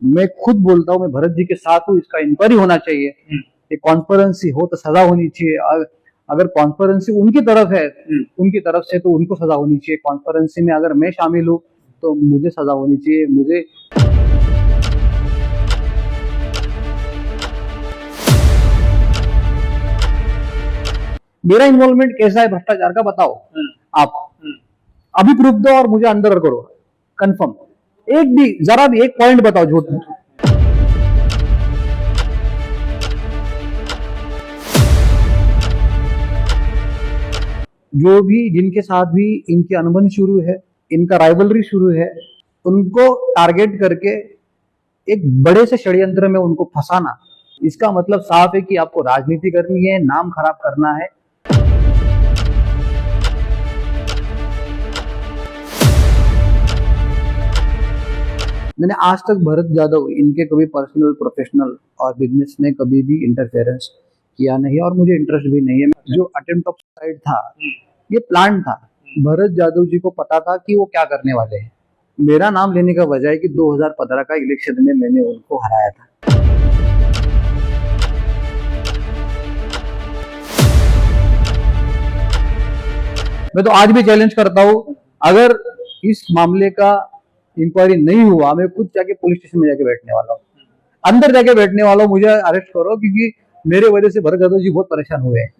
मैं खुद बोलता हूँ, मैं भरत जी के साथ हूँ, इसका इंक्वायरी होना चाहिए, एक कॉन्स्पिरेंसी हो तो सजा होनी चाहिए। अगर कॉन्स्पिरेंसी उनकी तरफ है, उनकी तरफ से, तो उनको सजा होनी चाहिए। कॉन्स्पिरेंसी में अगर मैं शामिल हूँ तो मुझे सजा होनी चाहिए। मुझे मेरा इन्वॉल्वमेंट कैसा है भ्रष्टाचार का बताओ आप, अभी प्रूफ दो और मुझे अंदर करो कंफर्म। एक भी जरा भी एक पॉइंट बताओ झूठ। जो भी जिनके साथ भी इनकी अनबन शुरू है, इनका राइवलरी शुरू है, उनको टारगेट करके एक बड़े से षड्यंत्र में उनको फंसाना, इसका मतलब साफ है कि आपको राजनीति करनी है, नाम खराब करना है। मैंने आज तक भरत जादव इनके कभी पर्सनल, प्रोफेशनल और बिजनेस में कभी भी इंटरफेरेंस किया नहीं, और मुझे इंटरेस्ट भी नहीं है। जो अटेम्प्ट ऑफ सुसाइड था, ये प्लान था। भरत जादव जी को पता था कि वो क्या करने वाले हैं। मेरा नाम लेने का वजह है कि 2015 का इलेक्शन में मैंने उनको हराया था। मैं तो आज भी चैलेंज करता हूं, अगर इस मामले का इंक्वायरी नहीं हुआ, मैं खुद जाके पुलिस स्टेशन में जाके बैठने वाला हूँ, अंदर जाके बैठने वाला हूँ। मुझे अरेस्ट करो, क्योंकि मेरे वजह से भरत जादव जी बहुत परेशान हुए हैं।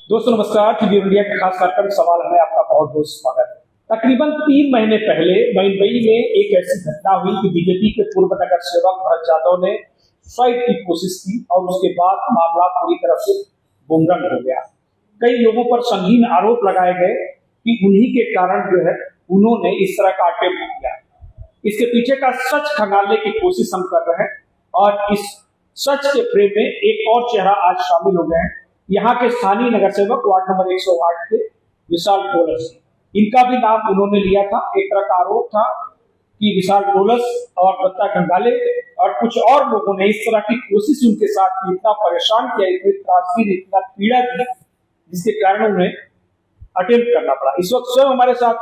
दोस्तों नमस्कार, टीवी इंडिया के खास कार्यक्रम सवाल में आपका बहुत बहुत स्वागत है। तकरीबन 3 महीने पहले मुंबई में एक ऐसी घटना हुई कि बीजेपी के पूर्व नगर सेवक भरत जादव ने सुसाइड की कोशिश की और उसके बाद मामला पूरी तरह से बुमरंग हो गया। कई लोगों पर संगीन आरोप लगाए गए कि उन्हीं के कारण जो है उन्होंने इस तरह का अटेम्प्ट किया। इसके पीछे का सच खंगालने की कोशिश हम कर रहे हैं और इस सच के फ्रेम में एक और चेहरा आज शामिल हो गए हैं। यहाँ के स्थानीय नगर सेवक वार्ड नंबर 108 के विशाल ढोलस, इनका भी नाम उन्होंने लिया था। एक तरह का आरोप था कि विशाल ढोलस और दत्ता गंगाले और कुछ और लोगों ने इस तरह की कोशिश उनके साथ की, इतना परेशान किया, इतनी त्रासदी, इतना पीड़ा दी, जिसके कारण उन्हें अटेम्प्ट करना पड़ा। इस वक्त स्वयं हमारे साथ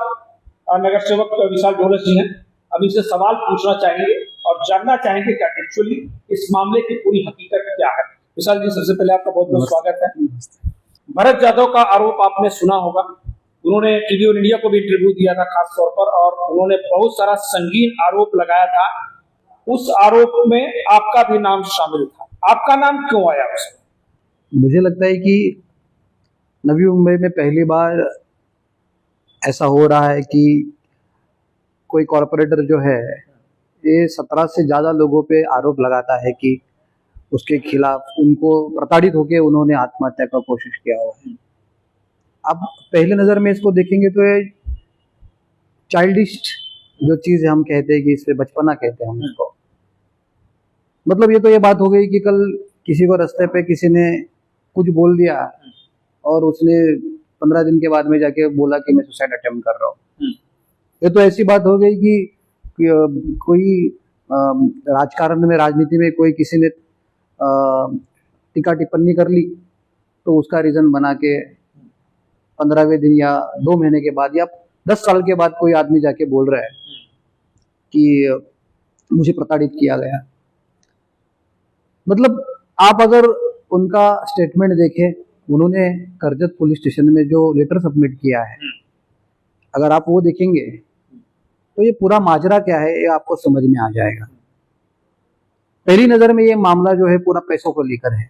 नगर सेवक विशाल ढोलस जी हैं। अब इनसे सवाल पूछना चाहेंगे और जानना चाहेंगे कि एक्चुअली इस मामले की पूरी हकीकत क्या है। विशाल जी, सबसे पहले आपका बहुत बहुत स्वागत है। भरत जादव का आरोप आपने सुना होगा, उन्होंने टीवी इंडिया को भी इंटरव्यू दिया था खास तौर पर, और उन्होंने बहुत सारा संगीन आरोप लगाया था। उस आरोप में आपका भी नाम शामिल था, आपका नाम क्यों आया उसमें? मुझे लगता है कि नवी मुंबई में पहली बार ऐसा हो रहा है कि कोई कॉरपोरेटर जो है ये 17 से ज्यादा लोगों पे आरोप लगाता है कि उसके खिलाफ उनको प्रताड़ित होकर उन्होंने आत्महत्या का कोशिश किया हुआ है। अब पहले नजर में इसको देखेंगे तो ये चाइल्डिश जो चीज है, हम कहते हैं कि इसे बचपना कहते हैं हम इसको। मतलब ये तो ये बात हो गई कि कल किसी को रास्ते पे किसी ने कुछ बोल दिया और उसने 15 दिन के बाद में जाके बोला कि मैं सुसाइड अटेम्प्ट कर रहा हूँ। ये तो ऐसी बात हो गई कि कोई राजकारण में, राजनीति में कोई किसी ने टीका टिप्पणी कर ली तो उसका रीजन बना के 15वें दिन या 2 महीने के बाद या 10 साल के बाद कोई आदमी जाके बोल रहा है कि मुझे प्रताड़ित किया गया। मतलब आप अगर उनका स्टेटमेंट देखें, उन्होंने करजत पुलिस स्टेशन में जो लेटर सबमिट किया है, अगर आप वो देखेंगे तो ये पूरा माजरा क्या है ये आपको समझ में आ जाएगा। पहली नजर में ये मामला जो है पूरा पैसों को लेकर है।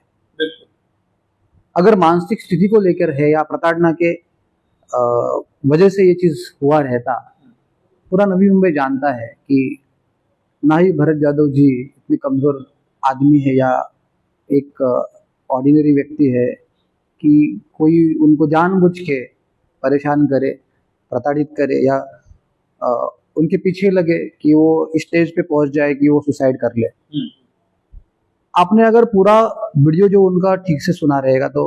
अगर मानसिक स्थिति को लेकर है या प्रताड़ना के वजह से ये चीज हुआ रहता, पूरा नवी मुंबई जानता है कि ना ही भरत जादव जी इतने कमजोर आदमी है या एक ऑर्डिनरी व्यक्ति है कि कोई उनको जानबूझ के परेशान करे, प्रताड़ित करे या उनके पीछे लगे कि वो स्टेज पे पहुंच जाए कि वो सुसाइड कर ले। आपने अगर पूरा वीडियो जो उनका ठीक से सुना रहेगा तो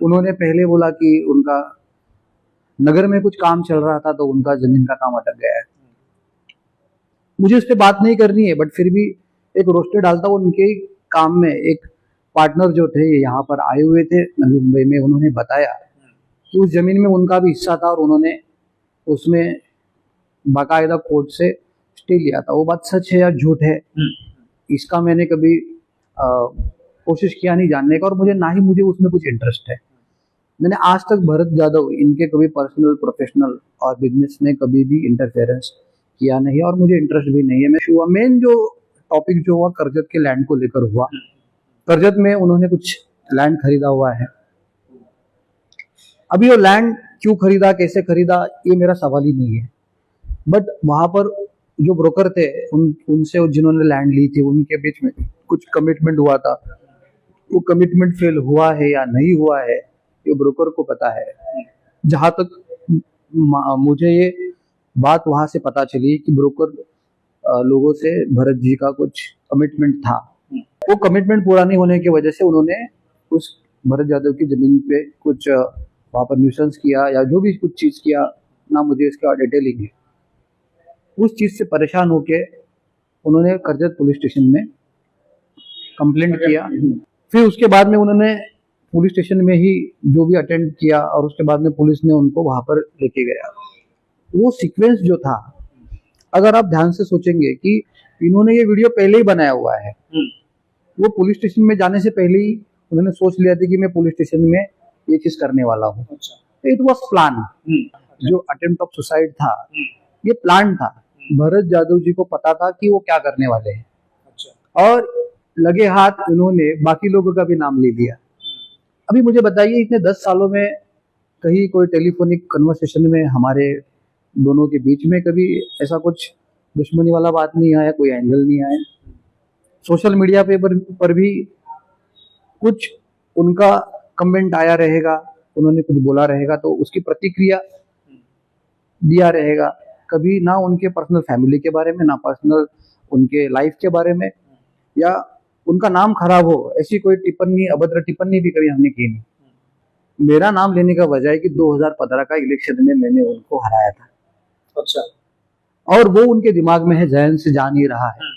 उन्होंने पहले बोला कि उनका नगर में कुछ काम चल रहा था तो उनका जमीन का काम अटक गया है। मुझे इस पे बात नहीं करनी है, बट फिर भी एक रोस्टर डालता हूँ उनके काम में। एक पार्टनर जो थे यहाँ पर आए हुए थे नवी मुंबई में, उन्होंने बताया कि उस जमीन में उनका भी हिस्सा था और उन्होंने उसमें बाकायदा कोर्ट से स्टे लिया था। वो बात सच है या झूठ है, इसका मैंने कभी कोशिश किया नहीं जानने का, और मुझे उसमें कुछ इंटरेस्ट है। मैंने आज तक भरत जाधव इनके कभी पर्सनल, प्रोफेशनल और बिजनेस में कभी भी इंटरफेरेंस किया नहीं, और मुझे इंटरेस्ट भी नहीं है। मेन जो टॉपिक जो हुआ करजत के लैंड को लेकर हुआ, करजत में उन्होंने कुछ लैंड खरीदा हुआ है। अभी वो लैंड क्यों खरीदा, कैसे खरीदा, ये मेरा सवाल ही नहीं है। बट वहां पर जो ब्रोकर थे, उनसे जिन्होंने लैंड ली थी, उनके बीच में कुछ कमिटमेंट हुआ था। वो कमिटमेंट फेल हुआ है या नहीं हुआ है, ये ब्रोकर को पता है। जहां तक मुझे ये बात वहां से पता चली कि ब्रोकर लोगों से भरत जी का कुछ कमिटमेंट था, वो कमिटमेंट पूरा नहीं होने की वजह से उन्होंने उस भरत यादव की जमीन पे कुछ वहां पर न्यूसेंस किया या जो भी कुछ चीज किया, ना मुझे इसका डिटेलिंग है। उस चीज से परेशान होके उन्होंने करजत पुलिस स्टेशन में कंप्लेंट किया। फिर उसके बाद में उन्होंने पुलिस स्टेशन में ही जो भी अटेंड किया, और उसके बाद में पुलिस ने उनको वहां पर लेके गया। वो सीक्वेंस जो था, अगर आप ध्यान से सोचेंगे कि इन्होंने ये वीडियो पहले ही बनाया हुआ है। वो पुलिस स्टेशन में जाने से पहले ही उन्होंने सोच लिया था कि मैं पुलिस स्टेशन में ये चीज करने वाला हूँ। It was plan. जो अटेम्प्ट ऑफ सुसाइड था, ये प्लान था। भरत जाधव जी को पता था कि वो क्या करने वाले हैं, और लगे हाथ इन्होंने बाकी लोगों का भी नाम ले लिया। अभी मुझे बताइए, इतने 10 सालों में कहीं कोई टेलीफोनिक कन्वर्सेशन में हमारे दोनों के बीच में कभी ऐसा कुछ दुश्मनी वाला बात नहीं आया, कोई एंगल नहीं आया। सोशल मीडिया पे पर भी कुछ उनका कमेंट आया रहेगा, उन्होंने कुछ बोला रहेगा तो उसकी प्रतिक्रिया दिया रहेगा। कभी ना उनके पर्सनल फैमिली के बारे में, ना पर्सनल उनके लाइफ के बारे में, या उनका नाम खराब हो ऐसी कोई टिप्पणी, अभद्र टिप्पणी भी कभी हमने की नहीं। मेरा नाम लेने का वजह है कि 2015 का इलेक्शन में मैंने उनको हराया था। अच्छा। और वो उनके दिमाग में है, जहन से जा नहीं रहा है।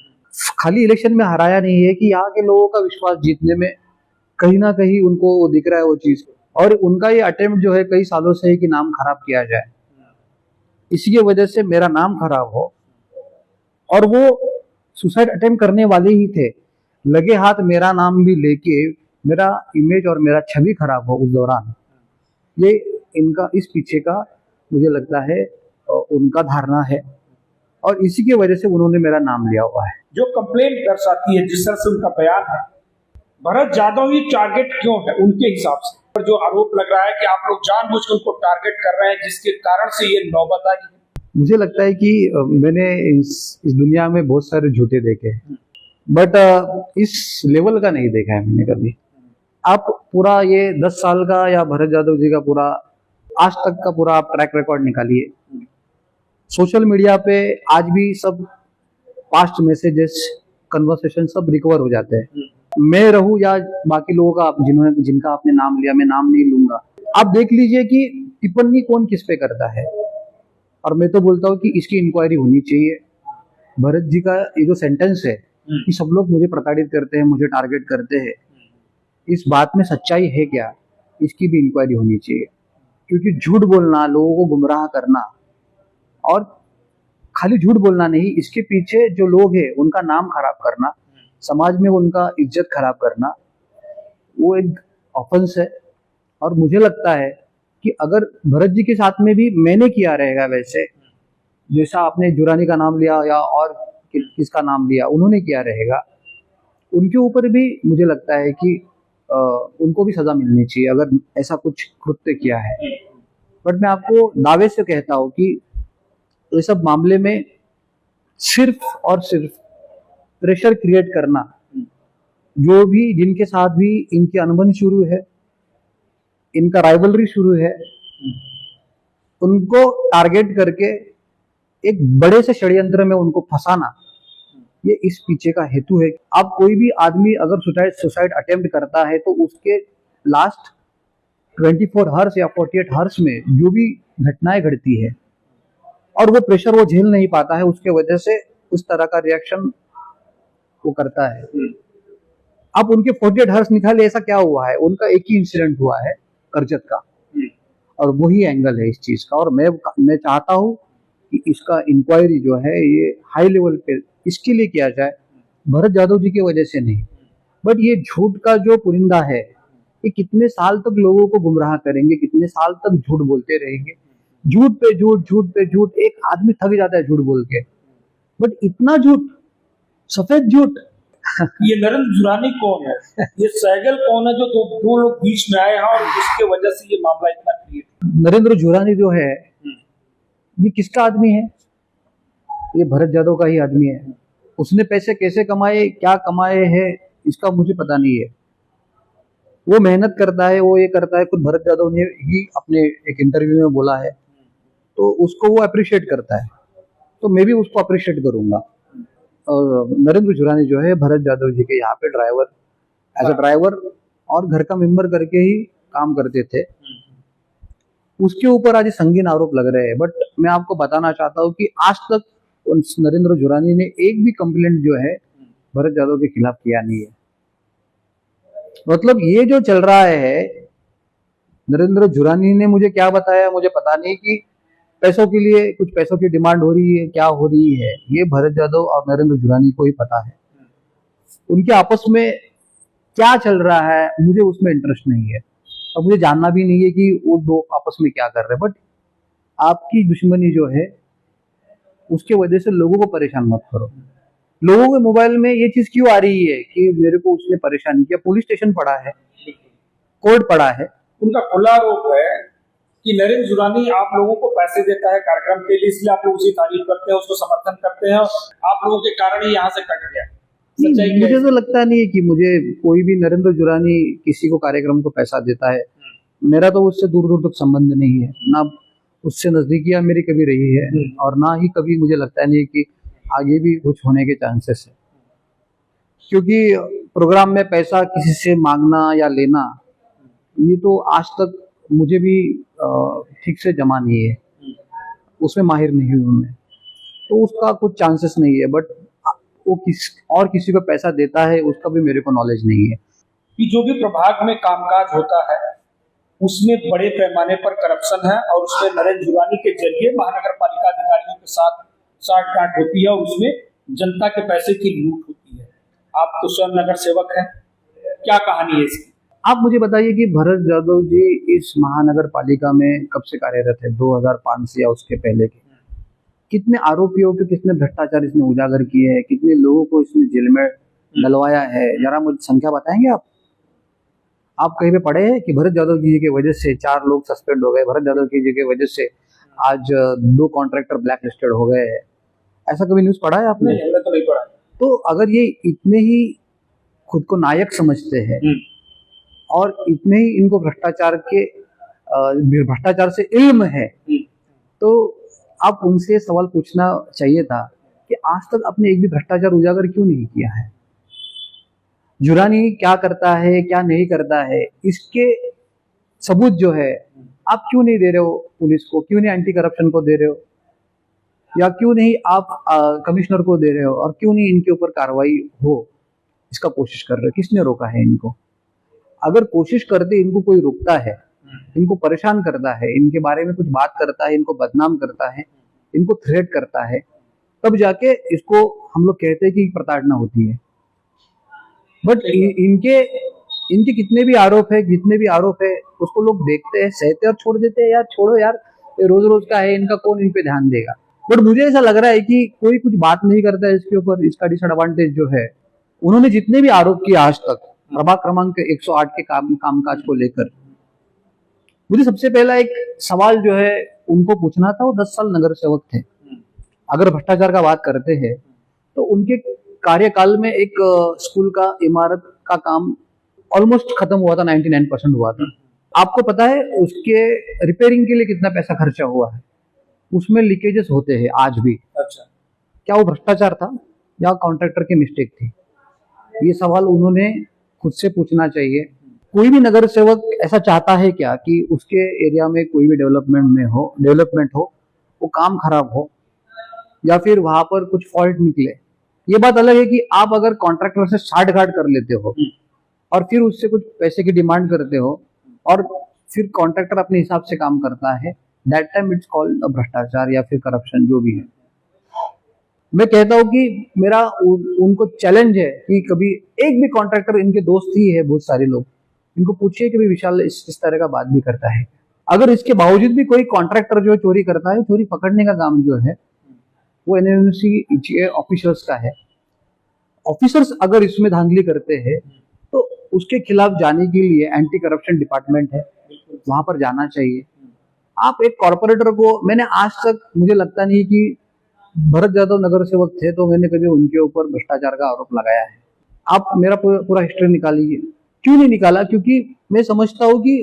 खाली इलेक्शन में हराया नहीं है कि यहाँ के लोगों का विश्वास जीतने में कहीं ना कहीं उनको दिख रहा है वो चीज, और उनका ये अटेम्प्ट जो है कई सालों से है कि नाम खराब किया जाए। इसी की वजह से मेरा नाम खराब हो, और वो सुसाइड अटेम्प्ट करने वाले ही थे, लगे हाथ मेरा नाम भी लेके मेरा इमेज और मेरा छवि खराब हो उस दौरान। ये इनका इस पीछे का मुझे लगता है उनका धारणा है, और इसी की वजह से उन्होंने मेरा नाम लिया हुआ है। जो कंप्लेंट दर्शाती है, जिस तरह से उनका बयान है, भरत जाधव ही टारगेट क्यों है उनके हिसाब से? और जो आरोप लग रहा है कि आप लोग जानबूझकर उनको टारगेट कर रहे हैं, जिसके कारण से ये नौबत आई है। मुझे लगता है कि मैंने इस दुनिया में बहुत सारे झूठे देखे हैं, बट इस लेवल का नहीं देखा है मैंने कभी। आप पूरा ये 10 साल का या भरत जाधव जी का पूरा आज तक का पूरा आप ट्रैक रिकॉर्ड निकालिए। सोशल मीडिया पे आज भी सब पास्ट मैसेजेस, कन्वर्सेशन सब रिकवर हो जाते हैं। मैं रहूं या बाकी लोगों का, जिनका आपने नाम लिया, मैं नाम नहीं लूंगा। आप देख लीजिए कि टिप्पणी कौन किस पे करता है, और मैं तो बोलता हूँ कि इसकी इंक्वायरी होनी चाहिए। भरत जी का ये जो सेंटेंस है कि सब लोग मुझे प्रताड़ित करते हैं, मुझे टारगेट करते हैं, इस बात में सच्चाई है क्या, इसकी भी इंक्वायरी होनी चाहिए। क्योंकि झूठ बोलना, लोगों को गुमराह करना, और खाली झूठ बोलना नहीं, इसके पीछे जो लोग हैं उनका नाम खराब करना, समाज में उनका इज्जत खराब करना, वो एक ऑफेंस है। और मुझे लगता है कि अगर भरत जी के साथ में भी मैंने किया रहेगा वैसे, जैसा आपने जुरानी का नाम लिया या और किसका नाम लिया, उन्होंने किया रहेगा, उनके ऊपर भी मुझे लगता है कि उनको भी सजा मिलनी चाहिए अगर ऐसा कुछ कृत्य किया है। बट मैं आपको दावे से कहता हूँ कि ये सब मामले में सिर्फ और सिर्फ प्रेशर क्रिएट करना, जो भी जिनके साथ भी इनकी अनबन शुरू है, इनका राइवलरी शुरू है, उनको टारगेट करके एक बड़े से षड्यंत्र में उनको फंसाना, ये इस पीछे का हेतु है। अब कोई भी आदमी अगर सुसाइड अटेम्प्ट करता है तो उसके लास्ट 24 हॉर्स या 48 हॉर्स में जो भी घटनाएं घटती है, और वो प्रेशर वो झेल नहीं पाता है, उसके वजह से उस तरह का रिएक्शन वो करता है। अब उनके 48 हॉर्स निकाले, ऐसा क्या हुआ है? उनका एक ही इंसिडेंट हुआ है करजत का, और वही एंगल है इस चीज का। और मैं चाहता हूँ कि इसका इंक्वायरी जो है ये हाई लेवल पे इसके लिए किया जाए, भरत यादव जी की वजह से नहीं। बट ये झूठ का जो पुरिंदा है, ये कितने साल तक लोगों को गुमराह करेंगे, कितने साल तक झूठ बोलते रहेंगे, झूठ पे झूठ, झूठ पे झूठ। एक आदमी थक जाता है झूठ बोल के, बट इतना झूठ, सफेद झूठ। ये नरेंद्र जुरानी कौन है, ये सहगल कौन है, जो दो लोग बीच में आए हैं और उसके वजह से ये मामला इतना क्रिएट। नरेंद्र जुरानी जो है ये किसका आदमी है? ये भरत यादव का ही आदमी है। उसने पैसे कैसे कमाए, क्या कमाए हैं, इसका मुझे पता नहीं है। वो मेहनत करता है, वो ये करता है, खुद भरत यादव ने ही अपने एक इंटरव्यू में बोला है, तो उसको वो अप्रिशिएट करता है, तो मैं भी उसको अप्रिशिएट करूंगा। नरेंद्र जुरानी जो है भरत यादव जी के यहाँ पे ड्राइवर, एज अ ड्राइवर और घर का मेंबर करके ही काम करते थे। उसके ऊपर आज संगीन आरोप लग रहे हैं। बट मैं आपको बताना चाहता हूँ कि आज तक नरेंद्र जुरानी ने एक भी कंप्लेंट जो है भरत यादव के खिलाफ किया नहीं है। मतलब ये जो चल रहा है, नरेंद्र जुरानी ने मुझे क्या बताया मुझे पता नहीं, कि पैसों के लिए कुछ पैसों की डिमांड हो रही है, क्या हो रही है, ये भरत यादव और नरेंद्र जुरानी को ही पता है। उनके आपस में क्या चल रहा है मुझे उसमें इंटरेस्ट नहीं है, और मुझे जानना भी नहीं है कि वो दो आपस में क्या कर रहे हैं। बट आपकी दुश्मनी जो है उसके वजह से लोगों को परेशान मत करो। लोगों के मोबाइल में ये चीज क्यों आ रही है कि मेरे को उसने परेशान किया? पुलिस स्टेशन पड़ा है, कोर्ट पड़ा है। उनका खुला आरोप है कि नरेंद्र जुरानी आप लोगों को पैसे देता है कार्यक्रम के लिए, इसलिए आप लोग उसी तारीफ करते हैं, उसको समर्थन करते हैं, आप लोगों के कारण ही यहाँ से कट गया। मुझे तो लगता नहीं है कि मुझे कोई भी नरेंद्र जुरानी किसी को कार्यक्रम को पैसा देता है। मेरा तो उससे दूर दूर तक संबंध नहीं है, ना उससे नजदीकियां मेरी कभी रही है, और ना ही कभी मुझे लगता नहीं है कि आगे भी कुछ होने के चांसेस है। क्योंकि प्रोग्राम में पैसा किसी से मांगना या लेना, ये तो आज तक मुझे भी ठीक से जमा नहीं है, उसमें माहिर नहीं हूँ मैं, तो उसका कुछ चांसेस नहीं है। बट वो किसी को पैसा देता है उसका भी मेरे को नॉलेज नहीं है। कि जो भी प्रभाग में कामकाज होता है उसमें बड़े पैमाने पर करप्शन है, और उसमें नरेंद्र जुरानी के जरिए महानगर पालिका अधिकारियों के साथ साठ-गांठ होती है, और उसमें जनता के पैसे की लूट होती है। आप तो स्वयं नगर सेवक हैं, क्या कहानी है इसकी? आप मुझे बताइए कि भरत यादव जी इस महानगर पालिका में कब से कार्यरत है? 2005 से या उसके पहले के? कितने आरोपियों के कितने भ्रष्टाचार इसने उजागर किए हैं, कितने लोगों को इसने जेल में डलवाया है, जरा मुझे संख्या बताएंगे आप कहीं पे पढ़े हैं कि भरत यादव जी की वजह से 4 लोग सस्पेंड हो गए, भरत यादव जी की वजह से आज 2 कॉन्ट्रैक्टर ब्लैक लिस्टेड हो गए? ऐसा कभी न्यूज पढ़ा है आपने? नहीं, हमने तो नहीं पढ़ा। तो अगर ये इतने ही खुद को नायक समझते हैं और इतने ही इनको भ्रष्टाचार से इल्म है, तो आप उनसे सवाल पूछना चाहिए था कि आज तक आपने एक भी भ्रष्टाचार उजागर क्यों नहीं किया है। जुरानी क्या करता है क्या नहीं करता है, इसके सबूत जो है आप क्यों नहीं दे रहे हो पुलिस को, क्यों नहीं एंटी करप्शन को दे रहे हो, या क्यों नहीं आप कमिश्नर को दे रहे हो, और क्यों नहीं इनके ऊपर कार्रवाई हो, इसका कोशिश कर रहे हो? किसने रोका है इनको? अगर कोशिश करते इनको कोई रोकता है, इनको परेशान करता है, इनके बारे में कुछ बात करता है, इनको बदनाम करता है, इनको थ्रेट करता है, तब जाके इसको हम लोग कहते हैं कि प्रताड़ना होती है। बट इनके कितने भी आरोप है उसको लोग देखते हैं, सहते और छोड़ देते हैं। यार छोड़ो यार, ये रोज रोज का है, इनका कौन इन पे ध्यान देगा। बट मुझे ऐसा लग रहा है कि कोई कुछ बात नहीं करता है इसके ऊपर। इसका डिसएडवांटेज जो है, उन्होंने जितने भी आरोप किए आज तक प्रभाग क्रमांक 108 के कामकाज को लेकर, मुझे सबसे पहला एक सवाल जो है उनको पूछना था, वो 10 साल नगर सेवक थे। अगर भ्रष्टाचार का बात करते हैं तो उनके कार्यकाल में एक स्कूल का इमारत का काम ऑलमोस्ट खत्म हुआ था, 99% हुआ था। आपको पता है उसके रिपेयरिंग के लिए कितना पैसा खर्चा हुआ है? उसमें लीकेजेस होते हैं आज भी। अच्छा, क्या वो भ्रष्टाचार था या कॉन्ट्रैक्टर की मिस्टेक थी? ये सवाल उन्होंने खुद से पूछना चाहिए। कोई भी नगर सेवक ऐसा चाहता है क्या कि उसके एरिया में कोई भी डेवलपमेंट हो, वो काम खराब हो या फिर वहां पर कुछ फॉल्ट निकले? ये बात अलग है कि आप अगर कॉन्ट्रैक्टर से साठ-गांठ कर लेते हो और फिर उससे कुछ पैसे की डिमांड करते हो और फिर कॉन्ट्रैक्टर अपने हिसाब से काम करता है, दैट टाइम इट्स कॉल्ड भ्रष्टाचार या फिर करप्शन, जो भी है। मैं कहता हूँ कि मेरा उनको चैलेंज है कि कभी एक भी कॉन्ट्रैक्टर, इनके दोस्त ही है बहुत सारे लोग, इनको पूछिए कि भाई विशाल इस तरह का बात भी करता है। अगर इसके बावजूद भी कोई कॉन्ट्रैक्टर जो चोरी करता है, चोरी पकड़ने का काम जो है वो एनएमसी ऑफिसर्स का है। ऑफिसर्स अगर इसमें धांधली करते हैं तो उसके खिलाफ जाने के लिए एंटी करप्शन डिपार्टमेंट है, वहां पर जाना चाहिए। आप एक कॉर्पोरेटर को, मैंने आज तक, मुझे लगता नहीं कि भरत यादव नगर सेवक थे तो मैंने कभी उनके ऊपर भ्रष्टाचार का आरोप लगाया है। आप मेरा पूरा हिस्ट्री निकालिए, क्यों नहीं निकाला? क्योंकि मैं समझता हूँ कि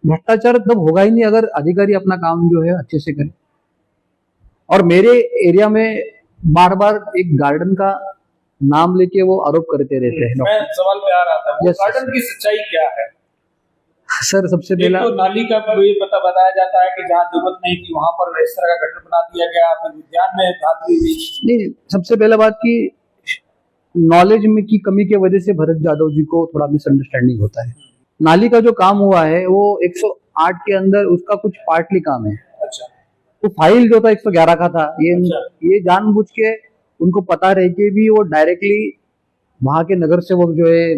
भ्रष्टाचार तब होगा ही नहीं अगर अधिकारी अपना काम जो है अच्छे से करें। और मेरे एरिया में बार बार एक गार्डन का नाम लेके वो आरोप करते रहते हैं। मैं सवाल पे आ रहा था, वो Yes, गार्डन की सच्चाई क्या है? सर सबसे एक पहला तो नाली का ये पता बताया जाता है कि जहाँ जरूरत नहीं थी वहां पर इस तरह का गटर बना दिया गया, फिर उद्यान में धांधली हुई। नहीं, सबसे पहला बात की नॉलेज में की कमी की वजह से भरत यादव जी को थोड़ा मिसअंडरस्टैंडिंग होता है। नाली का जो काम हुआ है वो 108 के अंदर उसका कुछ पार्टली काम है। अच्छा, तो फाइल जो था 111 का था। अच्छा। ये जानबूझ के उनको पता रह के भी वो डायरेक्टली वहां के नगर सेवक जो है,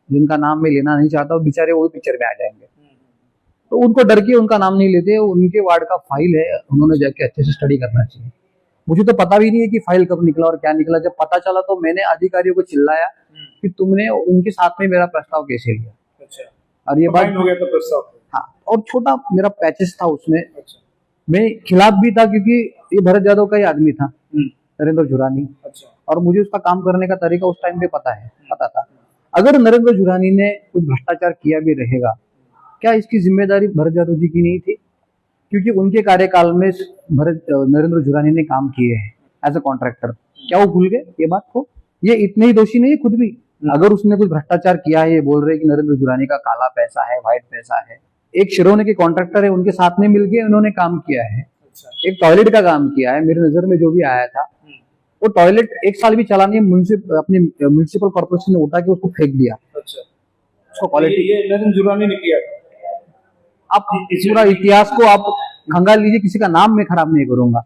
जिनका नाम मैं लेना नहीं चाहता, वो बेचारे वो पिक्चर में आ जाएंगे, तो उनको डर के उनका नाम नहीं लेते। उनके वार्ड का फाइल है, उन्होंने जाके अच्छे से स्टडी करना चाहिए। मुझे तो पता भी नहीं है कि फाइल कब निकला और क्या निकला। जब पता चला तो मैंने अधिकारियों को चिल्लाया कि तुमने उनके साथ में मेरा प्रस्ताव कैसे लिया। अच्छा, और ये तो बात फाइन हो गया तो प्रस्ताव। हाँ, और छोटा मेरा पैचेस था उसमें, अच्छा, मैं खिलाफ भी था क्योंकि ये भरत यादव का ही आदमी था, नरेंद्र झुरानी, अच्छा, और मुझे उसका काम करने का तरीका उस टाइम पे पता था। अगर नरेंद्र झुरानी ने कुछ भ्रष्टाचार किया भी रहेगा, क्या इसकी जिम्मेदारी भरत यादव जी की नहीं थी? क्योंकि उनके कार्यकाल में नरेंद्र झुरानी ने काम किए हैं एज अ कॉन्ट्रैक्टर। क्या वो भूल गए ये बात को? ये इतने ही दोषी नहीं है खुद भी। अगर उसने कुछ भ्रष्टाचार किया है, ये बोल रहे हैं कि नरेंद्र झुरानी का काला पैसा है, व्हाइट पैसा है। एक शिरोने के कॉन्ट्रैक्टर है, उनके साथ में मिलकर उन्होंने काम किया है। अच्छा, एक टॉयलेट का काम किया है, मेरी नजर में जो भी आया था। वो टॉयलेट 1 साल भी चला नहीं, अपनी म्युनिसिपल कॉर्पोरेशन ने उठा के उसको फेंक दिया। अच्छा, उसको क्वालिटी, ये नरेंद्र जुरानी ने किया। आप पूरा इतिहास को आप खंगाल लीजिए, किसी का नाम मैं खराब नहीं करूंगा।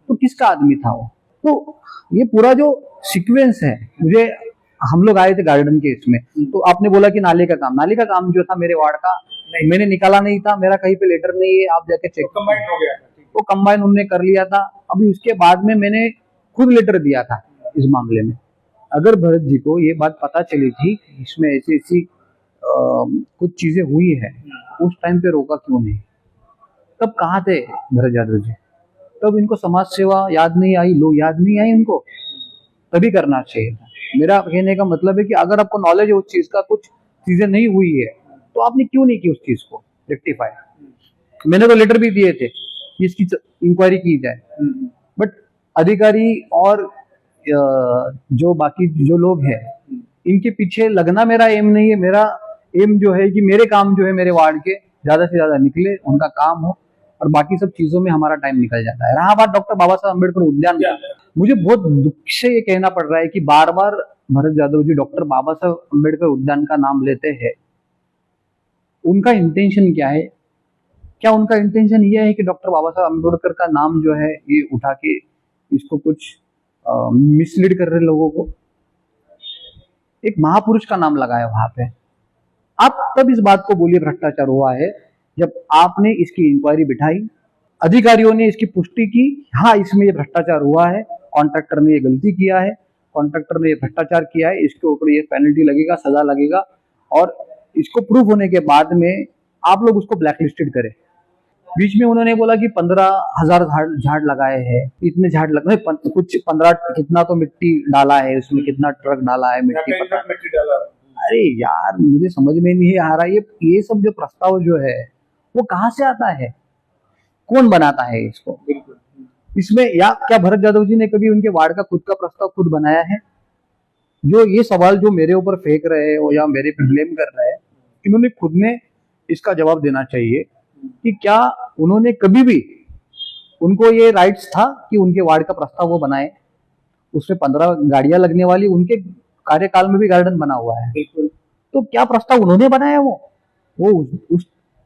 तो किसका आदमी था वो? तो ये पूरा जो सीक्वेंस है, मुझे, हम लोग आए थे गार्डन के इसमें, तो आपने बोला कि नाली का काम जो था मेरे वार्ड का, मैंने निकाला नहीं था, मेरा कहीं पे लेटर नहीं है, आप जाके चेक। कंबाइंड हो गया, वो कंबाइन उन्होंने कर लिया था। अभी उसके बाद में मैंने खुद लेटर दिया था इस मामले में। अगर भरत जी को ये बात पता चली थी इसमें ऐसी ऐसी कुछ चीजें हुई है, उस टाइम पे रोका क्यों नहीं? तब कहाँ थे भरत यादव जी? तब इनको समाज सेवा याद नहीं आई, लोग याद नहीं आई उनको, तभी करना चाहिए था। मेरा कहने का मतलब है कि अगर आपको नॉलेज है उस चीज का, कुछ चीजें नहीं हुई है, तो आपने क्यों नहीं की उस चीज को रेक्टिफाई? मैंने तो लेटर भी दिए थे कि इसकी इंक्वायरी की जाए, बट अधिकारी और जो बाकी जो लोग हैं, इनके पीछे लगना मेरा एम नहीं है। मेरा एम जो है कि मेरे काम जो है मेरे वार्ड के ज्यादा से ज्यादा निकले, उनका काम हो, और बाकी सब चीजों में हमारा टाइम निकल जाता है। रहा बात डॉक्टर बाबा साहब अम्बेडकर उद्यान का, मुझे बहुत दुख से ये कहना पड़ रहा है कि बार बार भरत यादव जी डॉक्टर बाबा साहब अम्बेडकर उद्यान का नाम लेते हैं। उनका इंटेंशन क्या है? क्या उनका इंटेंशन ये है कि डॉक्टर बाबा साहब अम्बेडकर का नाम जो है ये उठा के इसको कुछ मिसलीड कर रहे लोगों को? एक महापुरुष का नाम लगाया वहां पे। आप तब इस बात को बोलिए भ्रष्टाचार हुआ है जब आपने इसकी इंक्वायरी बिठाई, अधिकारियों ने इसकी पुष्टि की, हाँ इसमें ये भ्रष्टाचार हुआ है, कॉन्ट्रैक्टर ने ये गलती किया है, कॉन्ट्रैक्टर ने ये भ्रष्टाचार किया है, इसके ऊपर ये पेनल्टी लगेगा, सजा लगेगा, और इसको प्रूफ होने के बाद में आप लोग उसको ब्लैकलिस्टेड करें। बीच में उन्होंने बोला कि 15,000 झाड़ लगाए हैं, इतने झाड़ लगे, कुछ 15 कितना तो मिट्टी डाला है उसमें, कितना ट्रक डाला है मिट्टी, मिट्टी डाला। अरे यार मुझे समझ में नहीं आ रहा, ये सब जो प्रस्ताव जो है वो कहाँ से आता है? कौन बनाता है इसको? इसमें या क्या भरत यादव जी ने कभी उनके वार्ड का खुद का प्रस्ताव खुद बनाया है? जो ये सवाल जो मेरे ऊपर फेंक रहे हैं या मेरे पे ब्लेम कर रहे हैं, इन्होंने खुद ने इसका जवाब देना चाहिए कि क्या उन्होंने कभी भी, उनको ये राइट्स था कि उनके वार्ड का प्रस्ताव वो बनाए? उसमें 15 गाड़ियां लगने वाली, उनके कार्यकाल में भी गार्डन बना हुआ है, तो क्या प्रस्ताव उन्होंने बनाया? वो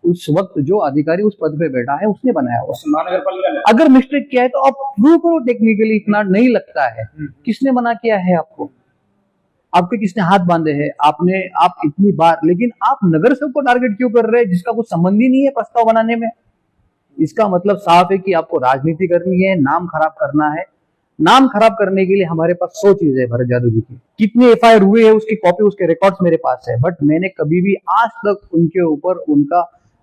उस वक्त जो अधिकारी उस पद पे बैठा है उसने बनाया हुआ। महानगर पालिका ने अगर मिस्टेक किया है तो आप प्रूव करो, टेक्निकली इतना नहीं लगता है। किसने मना किया है आपको? आपके किसने हाथ बांधे हैं? आप इतनी बार, लेकिन आप नगर सेवक को टारगेट क्यों कर रहे हैं जिसका कुछ संबंध ही नहीं है प्रस्ताव बनाने में? इसका मतलब साफ है कि आपको राजनीति करनी है, नाम खराब करना है। नाम खराब करने के लिए हमारे पास 100 चीजें है भरत यादव जी की। कितने एफआईआर हुए हैं उसकी कॉपी, उसके रिकॉर्ड्स मेरे पास है, बट मैंने कभी भी आज तक उनके ऊपर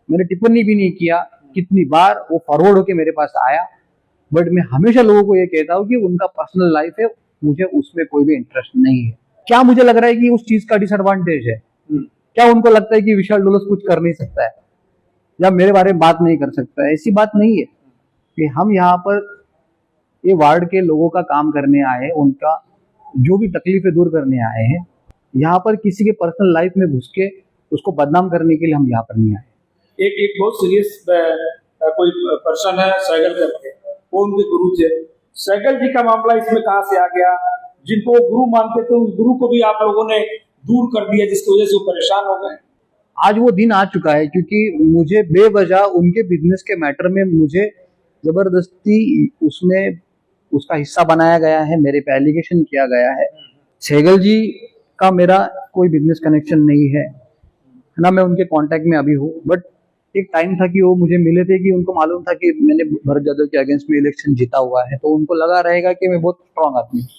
मैंने टिप्पणी भी नहीं किया। कितनी बार वो फॉरवर्ड होके मेरे पास आया, बट मैं हमेशा लोगों को ये कहता हूँ कि उनका पर्सनल लाइफ है, मुझे उसमें कोई भी इंटरेस्ट नहीं है। क्या मुझे लग रहा है कि उस चीज का डिसएडवांटेज है? क्या उनको लगता है कि विशाल डोलस कुछ कर नहीं सकता है या मेरे बारे में बात नहीं कर सकता है? ऐसी बात नहीं है कि हम यहाँ पर ये वार्ड के लोगों का काम करने आए, उनका जो भी तकलीफें दूर करने आए हैं। यहाँ पर किसी के पर्सनल लाइफ में घुस के उसको बदनाम करने के लिए हम यहाँ पर नहीं आए। एक बहुत सीरियस कोई पर्सन है सहगल करके, वो उनके गुरु थे। सहगल जी का मामला इसमें कहां से आ गया? जिनको वो गुरु मानते थे उस गुरु को भी आप लोगों ने दूर कर दिया, जिसकी वजह से वो परेशान हो गए। आज वो दिन आ चुका है, क्योंकि मुझे बेवजह उनके बिजनेस के मैटर में मुझे जबरदस्ती उसमें उसका हिस्सा बनाया गया है, मेरे पे एलिगेशन किया गया है। सहगल जी का मेरा कोई बिजनेस कनेक्शन नहीं है ना, मैं उनके कांटेक्ट में अभी हूँ। बट एक टाइम था कि वो मुझे मिले थे कि उनको मालूम था कि मैंने भरत यादव के अगेंस्ट में इलेक्शन जीता हुआ है, तो उनको लगा रहेगा कि मैं बहुत स्ट्रांग आदमी हूँ।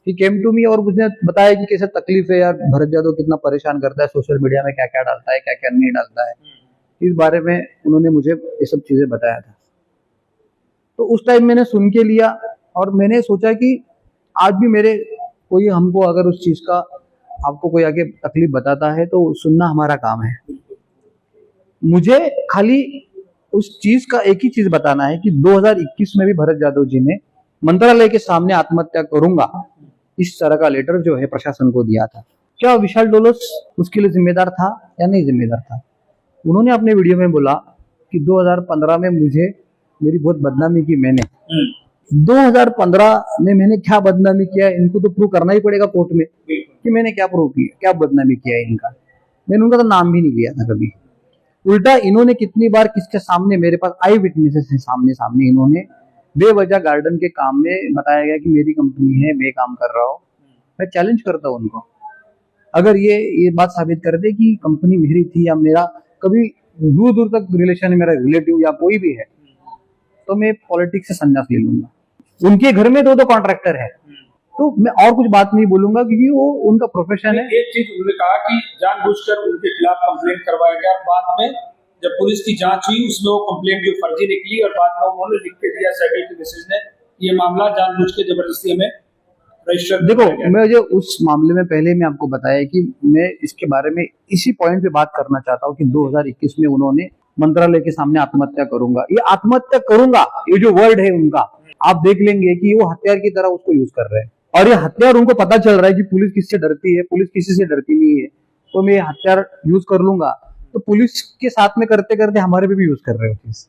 ही केम टू मी और मुझे बताया कि कैसे तकलीफ है यार, भरत यादव कितना परेशान करता है, सोशल मीडिया में क्या क्या डालता है, क्या क्या नहीं डालता है। इस बारे में उन्होंने मुझे ये सब चीजें बताया था। तो उस टाइम मैंने सुन के लिया और मैंने सोचा कि आज भी मेरे कोई हमको अगर उस चीज का आपको कोई आगे तकलीफ बताता है तो सुनना हमारा काम है। मुझे खाली उस चीज का एक ही चीज बताना है कि 2021 में भी भरत यादव जी ने मंत्रालय के सामने आत्महत्या करूंगा इस तरह का लेटर जो है प्रशासन को दिया था। क्या विशाल डोलस उसके लिए जिम्मेदार था या नहीं जिम्मेदार था? उन्होंने अपने वीडियो में बोला कि 2015 में मेरी बहुत बदनामी की मैंने। 2015 में मैंने क्या बदनामी किया, इनको तो प्रूव करना ही पड़ेगा कोर्ट में कि मैंने क्या प्रूव किया, क्या बदनामी किया है इनका। मैंने उनका तो नाम भी नहीं लिया था कभी। उल्टा इन्होंने कितनी बार किसके सामने, मेरे पास आई विटनेसेस है, सामने सामने इन्होंने बेवजह गार्डन के काम में बताया गया कि मेरी कंपनी है, मैं काम कर रहा हूँ। मैं चैलेंज करता हूँ उनको, अगर ये बात साबित कर दे कि कंपनी मेरी थी या मेरा कभी दूर दूर तक रिलेशन है, मेरा रिलेटिव या कोई भी है, तो मैं पॉलिटिक्स से संन्यास ले लूंगा। उनके घर में दो कॉन्ट्रैक्टर है, तो मैं और कुछ बात नहीं बोलूंगा क्योंकि वो उनका प्रोफेशन है। एक चीज उन्होंने कहा कि जानबूझकर उनके खिलाफ कंप्लेंट करवाया गया, और बाद में जब पुलिस की जांच हुई उसमें वो कंप्लेंट जो फर्जी निकली और बाद में उन्होंने लिख के दिया सहगल के मैसेज ने, ये मामला जानबूझ के जबरदस्ती हमें रजिस्टर। देखो, मैं जो उस मामले में पहले मैं आपको बताया कि मैं इसके बारे में इसी पॉइंट पे बात करना चाहता हूँ कि 2021 में उन्होंने मंत्रालय के सामने आत्महत्या करूंगा, ये आत्महत्या करूंगा ये जो वर्ड है उनका, आप देख लेंगे कि वो हथियार की तरह उसको यूज कर रहे हैं। और ये हथियार उनको पता चल रहा है कि पुलिस किससे डरती है, पुलिस किसी से डरती नहीं है, तो मैं ये हथियार यूज कर लूंगा। तो पुलिस के साथ में करते करते हमारे पे भी यूज कर रहे हो चीज।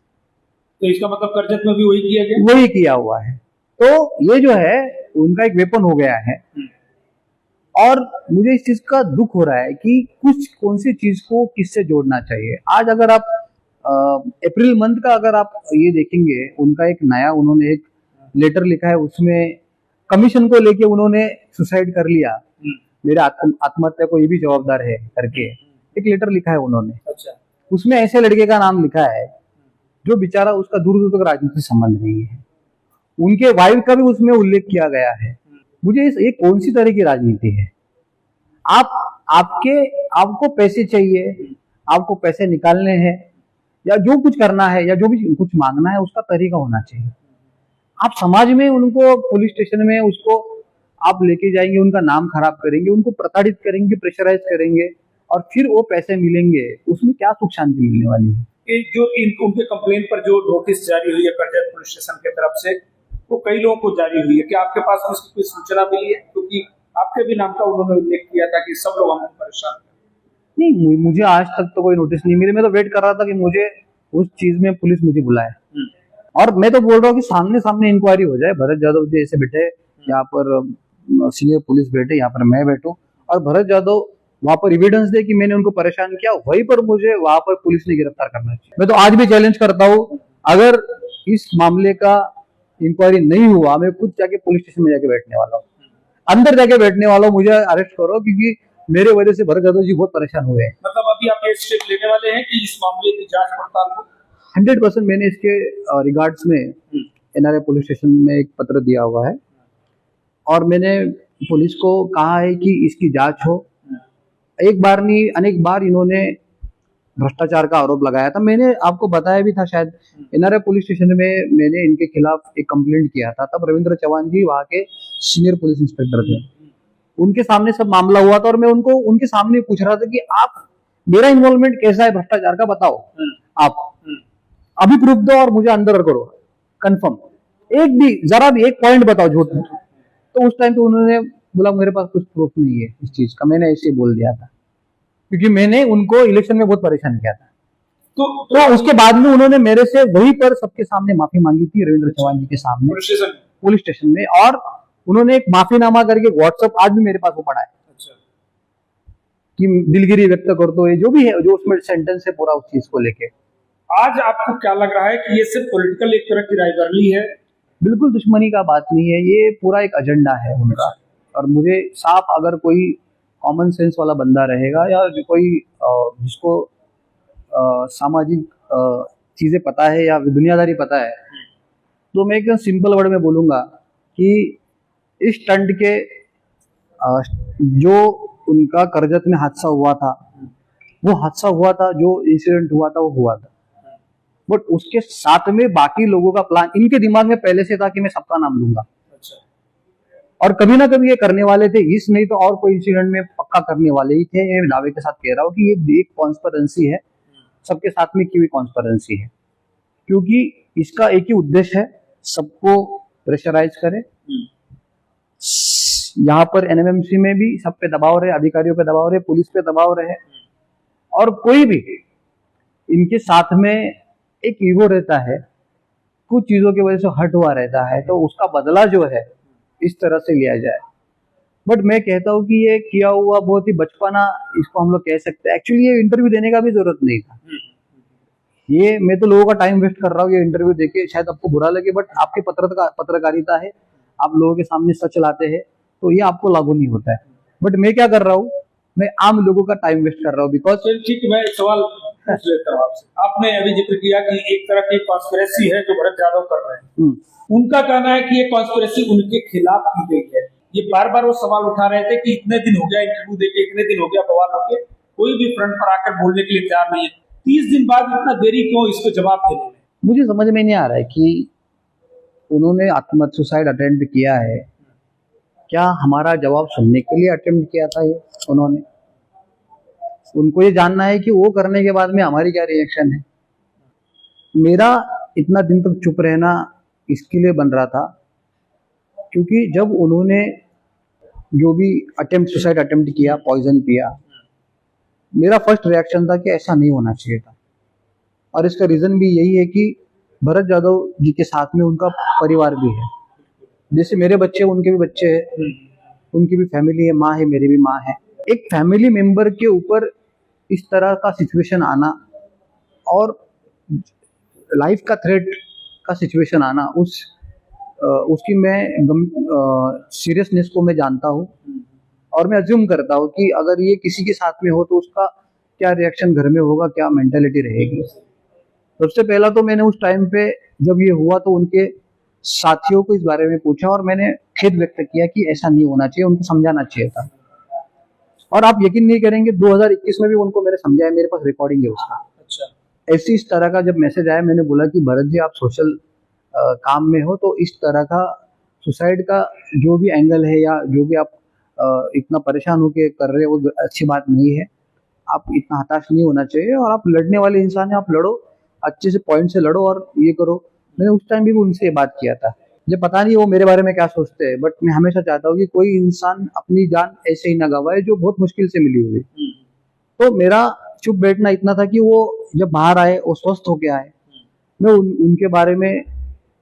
तो इसका मतलब करजत में भी वही किया गया, वही किया हुआ है। तो ये जो है उनका एक वेपन हो गया है। और मुझे इस चीज का दुख हो रहा है कि कौन सी चीज को किससे जोड़ना चाहिए। आज अगर आप अप्रैल मंथ का अगर आप ये देखेंगे, उनका एक नया उन्होंने एक लेटर लिखा है, उसमें कमीशन को लेके उन्होंने सुसाइड कर लिया, मेरे आत्महत्या को ये भी जवाबदार है करके एक लेटर लिखा है उन्होंने। अच्छा, उसमें ऐसे लड़के का नाम लिखा है जो बेचारा, उसका दूर दूर तक राजनीति से संबंध नहीं है, उनके वाइफ का भी उसमें उल्लेख किया गया है। मुझे ये कौन सी तरह की राजनीति है? आपको पैसे चाहिए, आपको पैसे निकालने हैं या जो कुछ करना है या जो भी कुछ मांगना है, उसका तरीका होना चाहिए। आप समाज में उनको पुलिस स्टेशन में उसको आप लेके जाएंगे, उनका नाम खराब करेंगे, उनको प्रताड़ित करेंगे, प्रेशराइज करेंगे और फिर वो पैसे मिलेंगे, उसमें क्या सुख शांति मिलने वाली है? जो उनके कंप्लेंट पर जो नोटिस जारी हुई है करजत पुलिस स्टेशन की तरफ से, वो कई लोगों को जारी हुई है, क्या आपके पास उसकी कोई सूचना मिली है? क्योंकि आपके भी नाम का उन्होंने उल्लेख किया था कि सब लोग हमको परेशान। नहीं, मुझे आज तक तो कोई नोटिस नहीं मिली। मैं तो वेट कर रहा था कि मुझे उस चीज में पुलिस मुझे बुलाए, और मैं तो बोल रहा हूँ कि सामने सामने इंक्वायरी हो जाए। भरत यादव जैसे बैठे यहाँ पर, सीनियर पुलिस बैठे यहाँ पर, मैं बैठूं और भरत यादव वहां पर एविडेंस दे कि मैंने उनको परेशान किया, वहीं पर मुझे वहां पर पुलिस ने गिरफ्तार करना चाहिए। मैं तो आज भी चैलेंज करता हूँ, अगर इस मामले का इंक्वायरी नहीं हुआ, मैं खुद जाके पुलिस स्टेशन में जाके बैठने वाला हूँ, अंदर जाके बैठने वाला हूँ, मुझे अरेस्ट करो, क्योंकि मेरे वजह से भरत यादव जी बहुत परेशान हुए हैं। मतलब अभी आप ये स्टेप लेने वाले हैं कि इस मामले की जांच पड़ताल को? 100% मैंने इसके रिगार्ड्स में एनआरए पुलिस स्टेशन में एक पत्र दिया हुआ है और मैंने पुलिस को कहा है कि इसकी जांच हो। एक बार नहीं, अनेक बार इन्होंने भ्रष्टाचार का आरोप लगाया था। मैंने आपको बताया भी था शायद, एनआरए पुलिस स्टेशन में मैंने इनके खिलाफ एक कंप्लेंट किया था। तब रविंद्र चौहान जी वहाँ के सीनियर पुलिस इंस्पेक्टर थे, उनके सामने सब मामला हुआ था और मैं उनको उनके सामने पूछ रहा था कि आप, मेरा इन्वॉल्वमेंट कैसा है भ्रष्टाचार का, बताओ आप, अभी प्रूफ दो और मुझे अंदर करो कंफर्म, एक भी जरा भी एक पॉइंट बताओ झूठ। तो उस टाइम पे उन्होंने बोला मेरे पास कुछ प्रूफ नहीं है इस चीज का। मैंने ऐसे बोल दिया था क्योंकि मैंने उनको इलेक्शन में बहुत परेशान किया था। तो उसके बाद में उन्होंने मेरे से वहीं पर सबके सामने माफी मांगी थी, रविंद्र चौहान जी के सामने पुलिस स्टेशन में, और उन्होंने एक माफीनामा करके व्हाट्सएप, आज भी मेरे पास वो पड़ा है, कि दिलगिरी व्यक्त कर दो, ये जो भी है, जो उसमें सेंटेंस है पूरा उस चीज को लेके। आज आपको क्या लग रहा है कि ये सिर्फ पॉलिटिकल एक तरह की राइवलरी है? बिल्कुल दुश्मनी का बात नहीं है, ये पूरा एक एजेंडा है उनका। और मुझे साफ, अगर कोई कॉमन सेंस वाला बंदा रहेगा या जो कोई जिसको सामाजिक चीजें पता है या दुनियादारी पता है, तो मैं एकदम सिंपल वर्ड में बोलूंगा कि इस स्टंट के जो उनका करजत में हादसा हुआ था, वो हादसा हुआ था, जो इंसिडेंट हुआ था वो हुआ था, बट उसके साथ में बाकी लोगों का प्लान इनके दिमाग में पहले से था कि मैं सबका नाम लूंगा। और कभी ना कभी ये करने वाले थे, इस नहीं तो और कोई इंसिडेंट में पक्का करने वाले ही थे। ये दावे के साथ कह रहा हूँ कि ये एक कॉन्स्पिरेंसी है, सबके साथ में की हुई कॉन्स्पिरेंसी है, क्योंकि इसका एक ही उद्देश्य है, सबको प्रेशराइज करे। यहाँ पर एनएमएमसी में भी सब पे दबाव रहे, अधिकारियों पे दबाव रहे, पुलिस पे दबाव रहे, और कोई भी इनके साथ में एक ईगो रहता है, कुछ चीजों की वजह से हट हुआ रहता है, तो उसका बदला जो है इस तरह से लिया जाए। बट मैं कहता हूँ कि ये किया हुआ बहुत ही बचपना, इसको हम लोग कह सकते हैं। एक्चुअली ये इंटरव्यू देने का भी जरूरत नहीं था। ये मैं तो लोगों का टाइम वेस्ट कर रहा हूँ ये इंटरव्यू देके, शायद आपको बुरा लगे, बट आपकी पत्रकारिता है, आप लोगों के सामने सच लाते हैं, तो ये आपको लागू नहीं होता है। बट मैं क्या कर रहा हूँ, मैं आम लोगों का टाइम वेस्ट कर रहा हूँ। बिकॉज ठीक, मैं एक सवाल पूछ लेता हूँ आपसे। आपने अभी जिक्र किया कि एक तरह की कॉन्स्पिरेसी है जो भरत यादव कर रहे हैं, उनका कहना है कि ये कॉन्स्पिरेसी उनके खिलाफ की गई है। ये बार बार वो सवाल उठा रहे थे कि इतने दिन हो गया इंटरव्यू देके, इतने दिन हो गया बवाल होके, कोई भी फ्रंट पर आकर बोलने के लिए तैयार नहीं है। 30 दिन बाद इतना देरी क्यों इसको जवाब देने में? मुझे समझ में नहीं आ रहा है कि उन्होंने सुसाइड अटेम्प्ट किया है, क्या हमारा जवाब सुनने के लिए अटेम्प्ट किया था ये उन्होंने? उनको ये जानना है कि वो करने के बाद में हमारी क्या रिएक्शन है। मेरा इतना दिन तक चुप रहना इसके लिए बन रहा था क्योंकि जब उन्होंने जो भी सुसाइड अटेम्प्ट किया, पॉइजन पिया, मेरा फर्स्ट रिएक्शन था कि ऐसा नहीं होना चाहिए था। और इसका रीजन भी यही है कि भरत यादव जी के साथ में उनका परिवार भी है, जैसे मेरे बच्चे, उनके भी बच्चे हैं, उनकी भी फैमिली है, माँ है, मेरी भी माँ है। एक फैमिली मेंबर के ऊपर इस तरह का सिचुएशन आना और लाइफ का थ्रेट का सिचुएशन आना, उसकी मैं सीरियसनेस को मैं जानता हूँ और मैं अज्यूम करता हूँ कि अगर ये किसी के साथ में हो तो उसका क्या रिएक्शन घर में होगा, क्या मेंटालिटी रहेगी। सबसे पहला तो मैंने उस टाइम पे जब ये हुआ तो उनके साथियों को इस बारे में पूछा और मैंने खेद व्यक्त किया कि ऐसा नहीं होना चाहिए, उनको समझाना चाहिए था। और आप यकीन नहीं करेंगे, 2021 में भी उनको मैंने समझाया, मेरे पास रिकॉर्डिंग है उसका। अच्छा। ऐसी इस तरह का जब मैसेज आया, मैंने बोला कि भरत जी आप सोशल काम में हो, तो इस तरह का सुसाइड का जो भी एंगल है या जो भी आप इतना परेशान होके कर रहे हो वो अच्छी बात नहीं है। आप इतना हताश नहीं होना चाहिए और आप लड़ने वाले इंसान हैं, आप लड़ो, अच्छे से पॉइंट से लड़ो और ये करो। मैंने उस टाइम भी उनसे बात किया था। मुझे पता नहीं वो मेरे बारे में क्या सोचते हैं, बट मैं हमेशा चाहता हूँ कि कोई इंसान अपनी जान ऐसे ही ना गवाए जो बहुत मुश्किल से मिली हुई। तो मेरा चुप बैठना इतना था कि वो जब बाहर आए, वो स्वस्थ होके आए, मैं उनके बारे में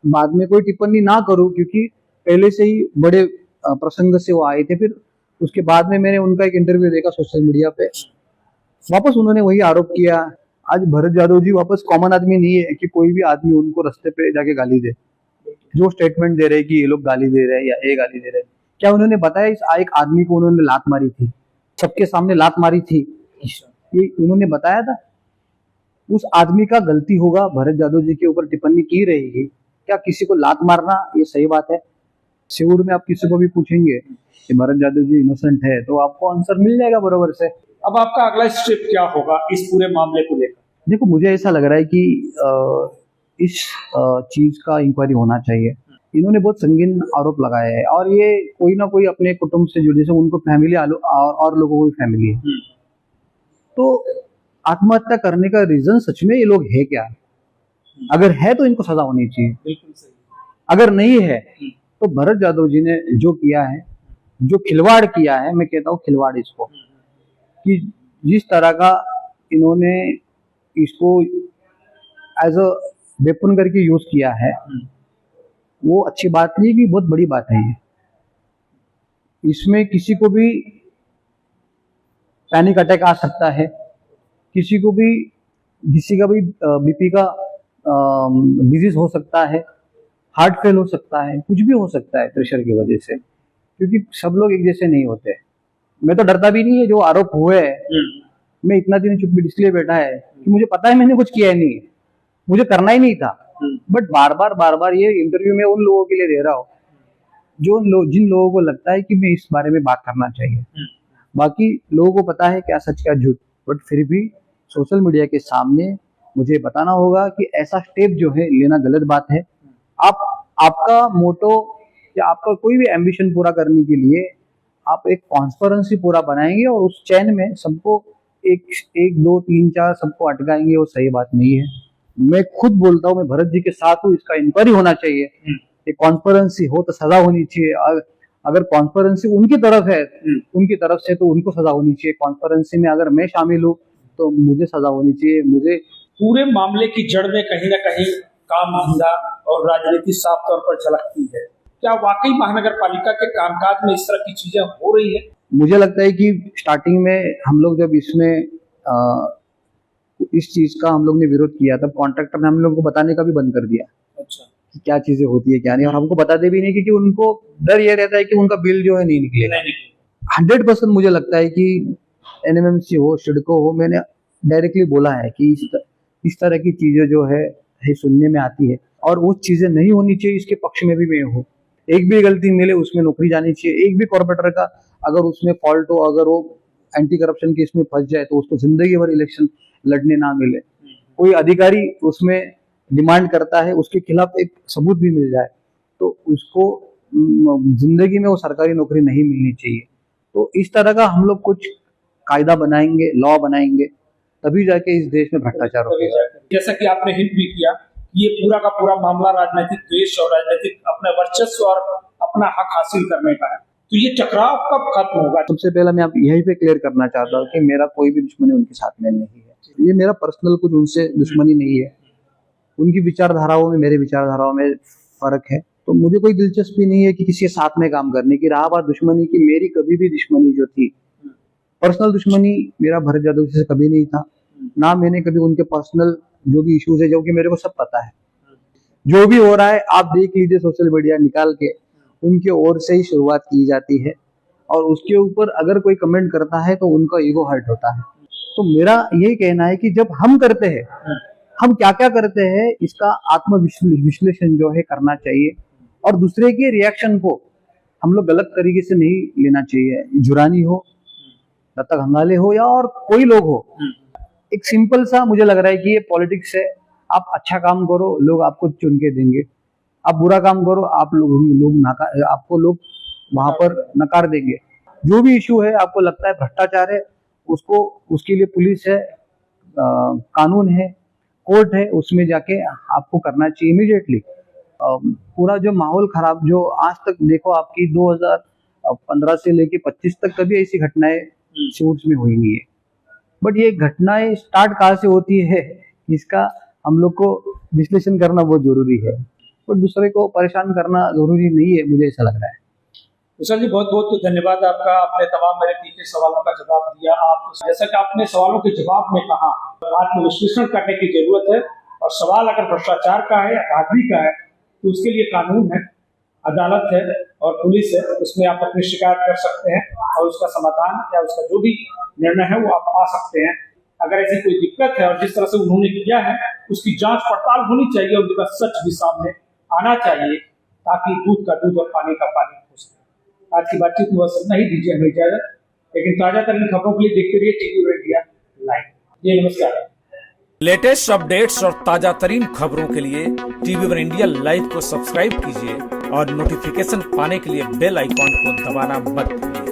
बाद में कोई टिप्पणी ना करूं क्योंकि पहले से ही बड़े प्रसंग से वो आए थे। फिर उसके बाद में मैंने उनका एक इंटरव्यू देखा सोशल मीडिया पे, वापस उन्होंने वही आरोप किया। आज भरत यादव जी वापस कॉमन आदमी नहीं है कि कोई भी आदमी उनको रास्ते पे जाके गाली दे। जो स्टेटमेंट दे रहे हैं कि ये लोग गाली दे रहे हैं या ये गाली दे रहे हैं, क्या उन्होंने बताया इस एक आदमी को उन्होंने लात मारी थी, सबके सामने लात मारी थी, ये उन्होंने बताया था? उस आदमी का गलती होगा, भरत यादव जी के ऊपर टिप्पणी की रहेगी। क्या किसी को लात मारना ये सही बात है? सिउड़ में आप किसी को भी पूछेंगे कि भरत यादव जी इनोसेंट है तो आपको आंसर मिल जाएगा बरोबर से। अब आपका अगला स्टेप क्या होगा इस पूरे मामले को लेकर? देखो, मुझे ऐसा लग रहा है कि इस चीज का इंक्वायरी होना चाहिए। इन्होंने बहुत संगीन आरोप लगाए हैं और ये कोई ना कोई अपने कुटुंब से जुड़े से उनको फैमिली और लोगों को भी फैमिली है, तो आत्महत्या करने का रीजन सच में ये लोग है क्या? अगर है तो इनको सजा होनी चाहिए, बिल्कुल सही। अगर नहीं है तो भरत यादव जी ने जो किया है, जो खिलवाड़ किया है, मैं कहता हूँ खिलवाड़ इसको, कि जिस तरह का इन्होंने इसको एज अ वेपन करके यूज किया है, वो अच्छी बात नहीं कि बहुत बड़ी बात है। ये इसमें किसी को भी पैनिक अटैक आ सकता है, किसी का भी बीपी का डिजीज हो सकता है, हार्ट फेल हो सकता है, कुछ भी हो सकता है प्रेशर की वजह से, क्योंकि सब लोग एक जैसे नहीं होते। मैं तो डरता भी नहीं है जो आरोप हुए हैं। मैं इतना दिन चुप इसलिए बैठा है कि मुझे पता है मैंने कुछ किया ही नहीं है, मुझे करना ही नहीं था। बट बार बार ये इंटरव्यू में उन लोगों के लिए दे रहा हूँ जिन लोगों को लगता है कि मैं इस बारे में बात करना चाहिए। बाकी लोगों को पता है क्या सच क्या झूठ, बट फिर भी सोशल मीडिया के सामने मुझे बताना होगा कि ऐसा स्टेप जो है लेना गलत बात है। आपका मोटो या आपका कोई भी एम्बिशन पूरा करने के लिए आप एक कॉन्स्पिरेंसी पूरा बनाएंगे और उस चैन में सबको एक दो तीन चार सबको अटकाएंगे, वो सही बात नहीं है। मैं खुद बोलता हूँ, मैं भरत जी के साथ हूँ, इसका इंक्वायरी होना चाहिए। एक कॉन्स्पिरेंसी हो तो सजा होनी चाहिए। अगर कॉन्स्पिरेंसी उनकी तरफ है, उनकी तरफ से, तो उनको सजा होनी चाहिए। कॉन्स्पिरेंसी में अगर मैं शामिल हूँ तो मुझे सजा होनी चाहिए। मुझे पूरे मामले की जड़ में कहीं ना कहीं काम धंधा और राजनीति साफ तौर पर झलकती है। क्या वाकई महानगर पालिका के कामकाज में इस तरह की चीजें हो रही है? मुझे लगता है कि स्टार्टिंग में हम लोग जब इसमें इस चीज का हम लोग ने विरोध किया, तब कॉन्ट्रैक्टर ने हम लोग को बताने का भी बंद कर दिया। अच्छा। कि क्या चीजें होती है क्या नहीं, और हमको बताते भी नहीं, क्योंकि उनको डर ये रहता है कि उनका बिल जो है नहीं निकलेगा। 100% मुझे लगता है कि एनएमएमसी हो, सिडको हो, मैंने डायरेक्टली बोला है कि इस तरह की चीजें जो है सुनने में आती है और वो चीजें नहीं होनी चाहिए। इसके पक्ष में भी मैं हूँ। एक भी गलती मिले उसमें नौकरी जानी चाहिए। एक भी कॉर्पोरेटर का अगर उसमें फॉल्ट हो, अगर वो एंटी करप्शन केस में फंस जाए तो उसको जिंदगी भर इलेक्शन लड़ने ना मिले। कोई अधिकारी उसमें डिमांड करता है, उसके खिलाफ एक सबूत भी मिल जाए तो उसको जिंदगी में वो सरकारी नौकरी नहीं मिलनी चाहिए। तो इस तरह का हम लोग कुछ कायदा बनाएंगे, लॉ बनाएंगे, तभी जाके इस देश में भ्रष्टाचार होगा। जैसा कि आपने हिंट भी किया, ये पूरा का पूरा मामला राजनीतिक द्वेष और राजनीतिक अपना वर्चस्व और अपना हक हासिल करने का है, तो ये टकराव कब खत्म होगा? सबसे पहला मैं आप यहीं पे क्लियर करना चाहता हूँ कि मेरा कोई भी दुश्मनी उनके साथ में नहीं है। ये मेरा पर्सनल कुछ उनसे दुश्मनी नहीं है। उनकी विचारधाराओं में मेरे विचारधाराओं में फर्क है, तो मुझे कोई दिलचस्पी नहीं है कि किसी के साथ में काम करने की। रहा बात दुश्मनी की, मेरी कभी भी दुश्मनी जो थी, पर्सनल दुश्मनी मेरा भरत यादव जी से कभी नहीं था। ना मैंने कभी उनके पर्सनल जो भी इश्यूज है, जो कि मेरे को सब पता है, जो भी हो रहा है आप देख लीजिए, सोशल मीडिया निकाल के उनके ओर से ही शुरुआत की जाती है और उसके ऊपर अगर कोई कमेंट करता है तो उनका ईगो हर्ट होता है। तो मेरा यही कहना है कि जब हम करते हैं, हम क्या क्या करते हैं, इसका आत्म विश्लेषण जो है करना चाहिए और दूसरे के रिएक्शन को हम लोग गलत तरीके से नहीं लेना चाहिए। जुरानी हो, दत्ता हंगाले हो या और कोई लोग हो, एक सिंपल सा मुझे लग रहा है कि ये पॉलिटिक्स है। आप अच्छा काम करो, लोग आपको चुन के देंगे। आप बुरा काम करो, आपको लोग वहां पर नकार देंगे। जो भी इशू है, आपको लगता है भ्रष्टाचार है, उसके लिए पुलिस है, कानून है, कोर्ट है, उसमें जाके आपको करना चाहिए इमीडिएटली। पूरा जो माहौल खराब, जो आज तक देखो आपकी 2015 से लेके 25 तक कभी ऐसी घटनाएं शूट्स में हुई नहीं है। बट ये घटनाएं स्टार्ट कहाँ से होती है, इसका हम लोग को विश्लेषण करना बहुत जरूरी है। और दूसरे को परेशान करना जरूरी नहीं है, मुझे ऐसा लग रहा है। विशाल जी, बहुत बहुत धन्यवाद आपका। आपने तमाम मेरे तीखे सवालों का जवाब दिया। आप जैसा कि आपने सवालों के जवाब में कहा, आत्मविश्लेषण करने की जरूरत है, और सवाल अगर भ्रष्टाचार का है या धांधली का है तो उसके लिए कानून है, अदालत है और पुलिस है। उसमें आप अपनी शिकायत कर सकते हैं और उसका समाधान या उसका जो भी निर्णय है वो आप पा सकते हैं। अगर ऐसी कोई दिक्कत है और जिस तरह से उन्होंने किया है उसकी जांच पड़ताल होनी चाहिए और उनका सच भी सामने आना चाहिए, ताकि दूध का दूध और पानी का पानी हो सके। आज की बातचीत में बस इतना ही। दीजिए हमें इजाजत, लेकिन ताजा तरीन खबरों के लिए देखते रहिए टीवी इंडिया लाइव। जी नमस्कार। लेटेस्ट अपडेट्स और ताजा तरीन खबरों के लिए टीवी इंडिया लाइव को सब्सक्राइब कीजिए और नोटिफिकेशन पाने के लिए बेल आइकॉन को दबाना मत भूलिए।